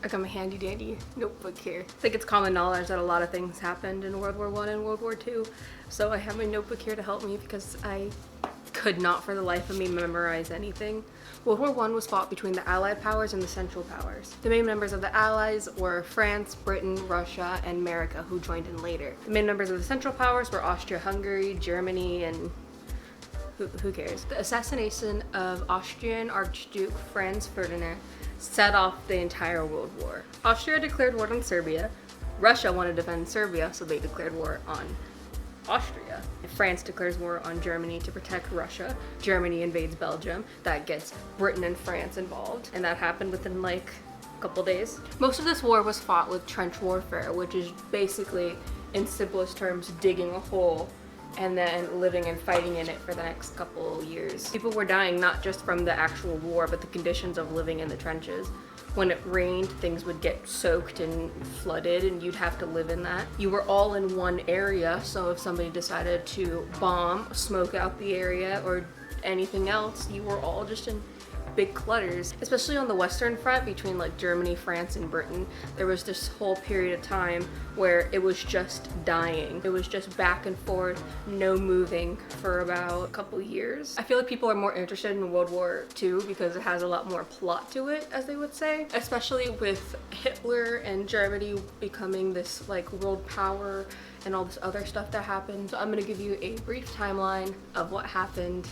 I got my handy dandy notebook here. I think it's common knowledge that a lot of things happened in World War I and World War II. So I have my notebook here to help me because I could not for the life of me memorize anything. World War I was fought between the Allied powers and the Central powers. The main members of the Allies were France, Britain, Russia, and America, who joined in later. The main members of the Central powers were Austria-Hungary, Germany, and who cares? The assassination of Austrian Archduke Franz Ferdinand set off the entire World War. Austria declared war on Serbia. Russia wanted to defend Serbia, so they declared war on Austria. France declares war on Germany to protect Russia. Germany invades Belgium. That gets Britain and France involved, and that happened within like a couple days. Most of this war was fought with trench warfare, which is basically, in simplest terms, digging a hole and then living and fighting in it for the next couple years. People were dying not just from the actual war, but the conditions of living in the trenches. When it rained, things would get soaked and flooded, and you'd have to live in that. You were all in one area, so if somebody decided to bomb, smoke out the area, or anything else, you were all just in big clutters. Especially on the Western Front between like Germany, France, and Britain, there was this whole period of time where it was just dying. It was just back and forth, no moving for about a couple years. I feel like people are more interested in World War II because it has a lot more plot to it, as they would say, especially with Hitler and Germany becoming this like world power and all this other stuff that happened. So I'm gonna give you a brief timeline of what happened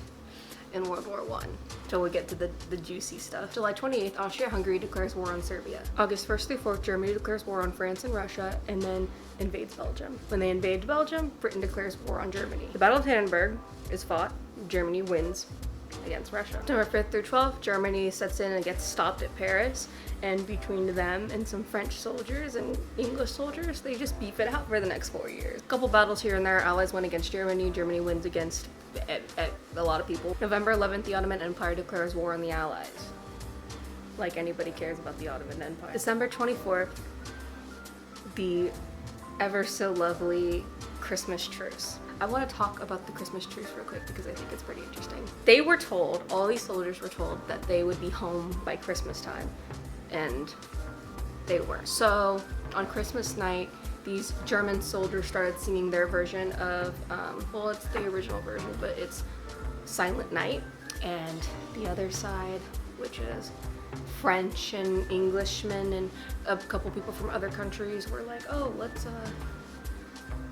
in World War I, till we get to the juicy stuff. July 28th, Austria-Hungary declares war on Serbia. August 1st through 4th, Germany declares war on France and Russia, and then invades Belgium. When they invade Belgium, Britain declares war on Germany. The Battle of Tannenberg is fought. Germany wins against Russia. September 5th through 12th, Germany sets in and gets stopped at Paris, and between them and some French soldiers and English soldiers, they just beef it out for the next 4 years. A couple battles here and there. Allies win against Germany. Germany wins against a lot of people. November 11th, the Ottoman Empire declares war on the Allies. Like anybody cares about the Ottoman Empire. December 24th, the ever so lovely Christmas truce. I want to talk about the Christmas truce real quick because I think it's pretty interesting. They were told, all these soldiers were told, that they would be home by Christmas time, and they were. So on Christmas night, these German soldiers started singing their version of, well, it's the original version, but it's Silent Night. And the other side, which is French and Englishmen and a couple people from other countries, were like, oh, let's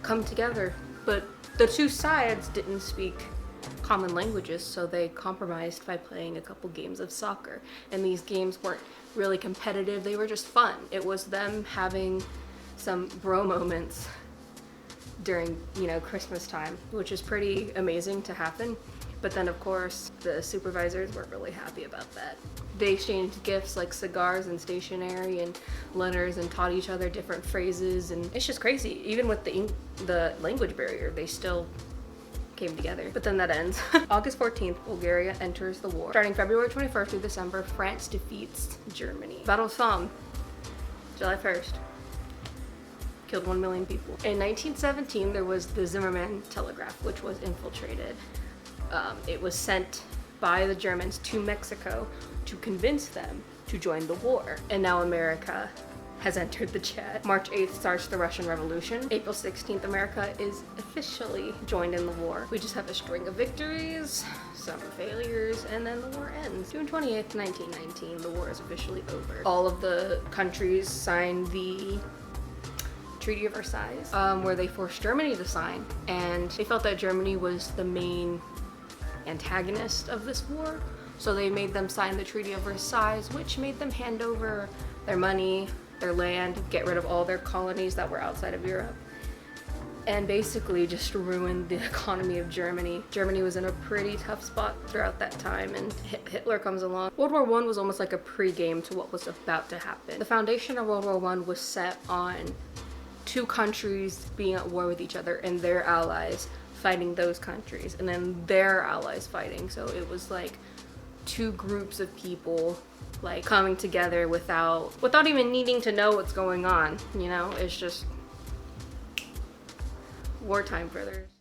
come together. But the two sides didn't speak common languages, so they compromised by playing a couple games of soccer. And these games weren't really competitive, they were just fun. It was them having some bro moments during, you know, Christmas time, which is pretty amazing to happen. But then of course the supervisors weren't really happy about that. They exchanged gifts like cigars and stationery and letters and taught each other different phrases, and it's just crazy. Even with the language barrier, they still came together. But then that ends. August 14th, Bulgaria enters the war. Starting February 21st through December, France defeats Germany. Battle of Somme, July 1st. Killed 1 million people. In 1917, there was the Zimmermann telegraph, which was infiltrated. It was sent by the Germans to Mexico to convince them to join the war. And now America has entered the chat. March 8th starts the Russian Revolution. April 16th, America is officially joined in the war. We just have a string of victories, some failures, and then the war ends. June 28th, 1919, the war is officially over. All of the countries signed the Treaty of Versailles, where they forced Germany to sign, and they felt that Germany was the main antagonist of this war, so they made them sign the Treaty of Versailles, which made them hand over their money, their land, get rid of all their colonies that were outside of Europe, and basically just ruined the economy of Germany. Germany was in a pretty tough spot throughout that time, and Hitler comes along. World War I was almost like a pre-game to what was about to happen. The foundation of World War I was set on two countries being at war with each other and their allies fighting those countries, and then their allies fighting. So it was like two groups of people like coming together without even needing to know what's going on, you know? It's just wartime, brothers.